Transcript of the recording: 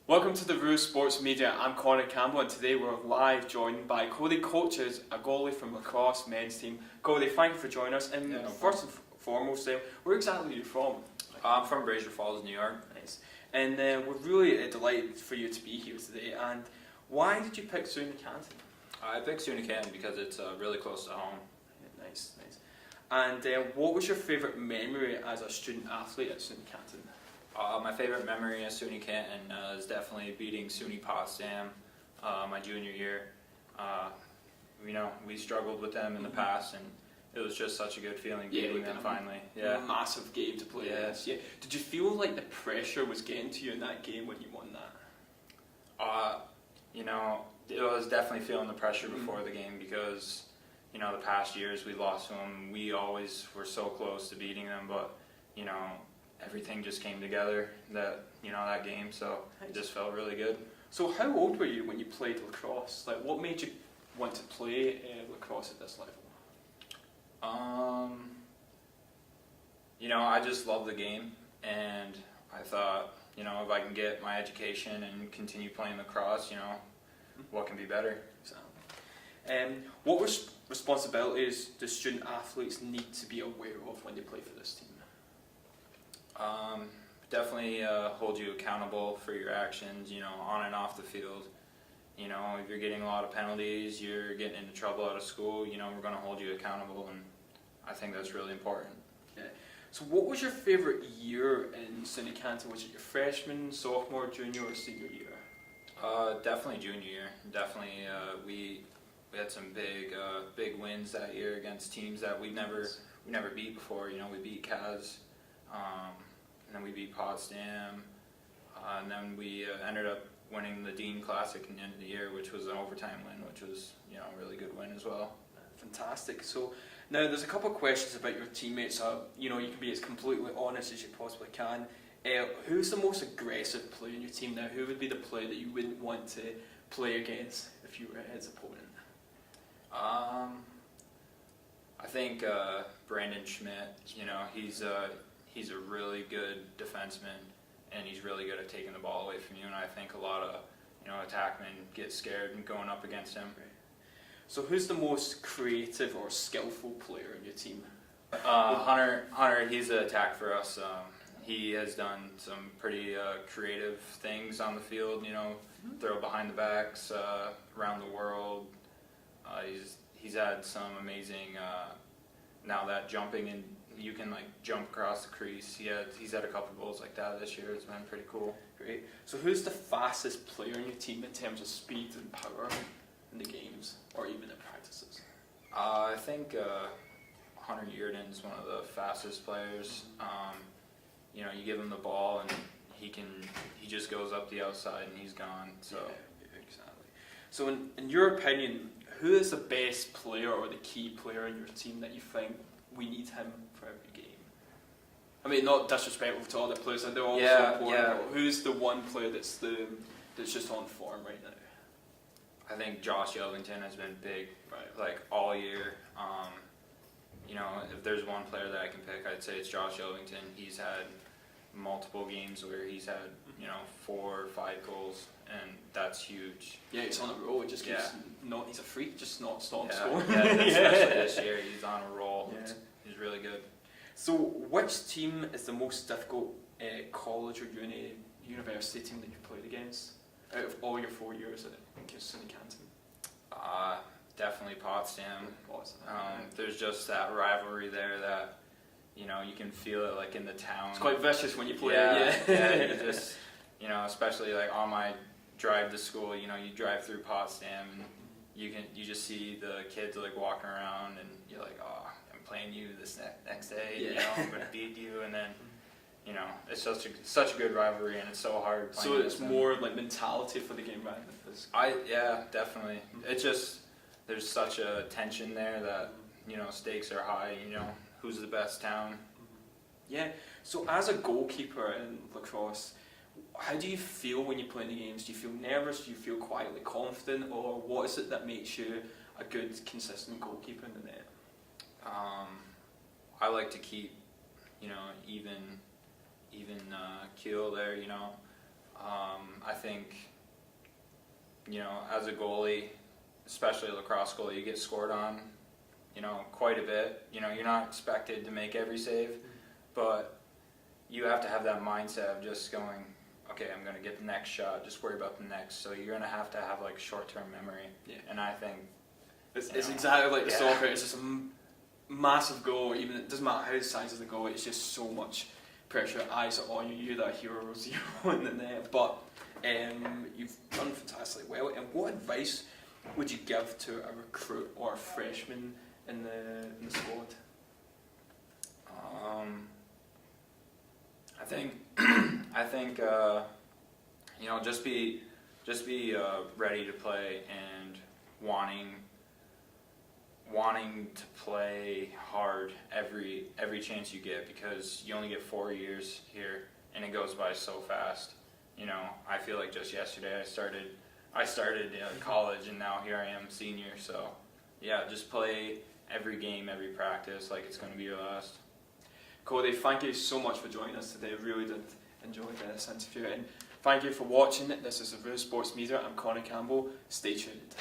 Welcome to the Roos Sports Media. I'm Campbell, and today we're live joined by Kody Kocsis, a goalie from lacrosse men's team. Kody, thank you for joining us. And first and foremost, where exactly are you from? I'm from Brazier Falls, New York. Nice. And we're really delighted for you to be here today. And why did you pick SUNY Canton? I picked SUNY Canton because it's really close to home. Yeah, nice. And what was your favourite memory as a student athlete at SUNY Canton? My favorite memory at SUNY Canton is definitely beating SUNY Potsdam my junior year. We struggled with them in the past, and it was just such a good feeling beating them finally. Yeah, massive game to play. Yes. Yeah. Did you feel like the pressure was getting to you in that game when you won that? It was definitely feeling the pressure before the game because the past years we lost to them. We always were so close to beating them, but everything just came together that game, so it just felt really good. So how old were you when you played lacrosse? Like, what made you want to play lacrosse at this level? I just love the game, and I thought, if I can get my education and continue playing lacrosse, what can be better? Exactly. What responsibilities do student athletes need to be aware of when they play for this team? Definitely hold you accountable for your actions, on and off the field. If you're getting a lot of penalties, you're getting into trouble out of school, we're going to hold you accountable, and I think that's really important. Yeah. So what was your favourite year in SUNY Canton? Was it your freshman, sophomore, junior, or senior year? Definitely junior year. Definitely, we had some big wins that year against teams that we never beat before. We beat Kaz. And then we beat Potsdam, and then we ended up winning the Dean Classic at the end of the year, which was an overtime win, which was a really good win as well. Fantastic. So now there's a couple of questions about your teammates. You can be as completely honest as you possibly can. Who's the most aggressive player in your team now? Who would be the player that you wouldn't want to play against if you were his opponent? I think Brandon Schmidt. He's a really good defenseman, and he's really good at taking the ball away from you, and I think a lot of attackmen get scared and going up against him. Right. So who's the most creative or skillful player in your team? Hunter, he's an attack for us. He has done some pretty creative things on the field, throw behind the backs, around the world. He's had some amazing, now that jumping and you can jump across the crease. He's had a couple goals like that this year. It's been pretty cool. Great. So who's the fastest player in your team in terms of speed and power in the games or even in practices? I think Hunter Yearden's one of the fastest players. You give him the ball and he just goes up the outside and he's gone. So yeah, exactly. So in your opinion, who is the best player or the key player in your team that you think we need him for every game? I mean, not disrespectful to all the players, they're all so important. Yeah. But who's the one player that's just on form right now? I think Josh Yelvington has been big, right, all year. If there's one player that I can pick, I'd say it's Josh Yelvington. He's had multiple games where he's had 4 or 5 goals, and that's huge. Yeah, he's on a roll. He just keeps he's a freak, just not scoring. Yeah, especially this year, he's on a roll. Yeah. He's really good. So, which team is the most difficult college or university team that you've played against out of all your 4 years at SUNY Canton? Definitely Potsdam. There's just that rivalry there that you can feel it in the town. It's quite vicious when you play. Yeah. You just especially on my drive to school. You drive through Potsdam and you just see the kids walking around and you're like, oh, I'm playing you this next day. I'm gonna beat you, and then it's such a good rivalry, and it's so hard playing. So it's more mentality for the game rather than physical. Definitely. It's just there's such a tension there that stakes are high. Who's the best town? Yeah. So as a goalkeeper in lacrosse, how do you feel when you play in the games? Do you feel nervous? Do you feel quietly confident? Or what is it that makes you a good, consistent goalkeeper in the net? I like to keep, even keel there. I think, you know, as a goalie, especially a lacrosse goalie, you get scored on, you know, quite a bit. You know, you're not expected to make every save, but you have to have that mindset of just going, okay, I'm going to get the next shot, just worry about the next. So you're going to have like short-term memory. Yeah. And I think it's exactly like the yeah. soccer. It's just a massive goal. Even it doesn't matter how the size of the goal. It's just so much pressure. Eyes are on you. You're that hero zero in the net. But you've done fantastically well. And what advice would you give to a recruit or a freshman in the squad? I think you know, just be ready to play and wanting to play hard every chance you get, because you only get 4 years here and it goes by so fast. You know, I feel like just yesterday I started college and now here I am senior. So yeah, just play every game, every practice like it's going to be your last. Kody, thank you so much for joining us today. I really did enjoy this interview, and thank you for watching. This is the Roos Sports Media. I'm Campbell. Stay tuned.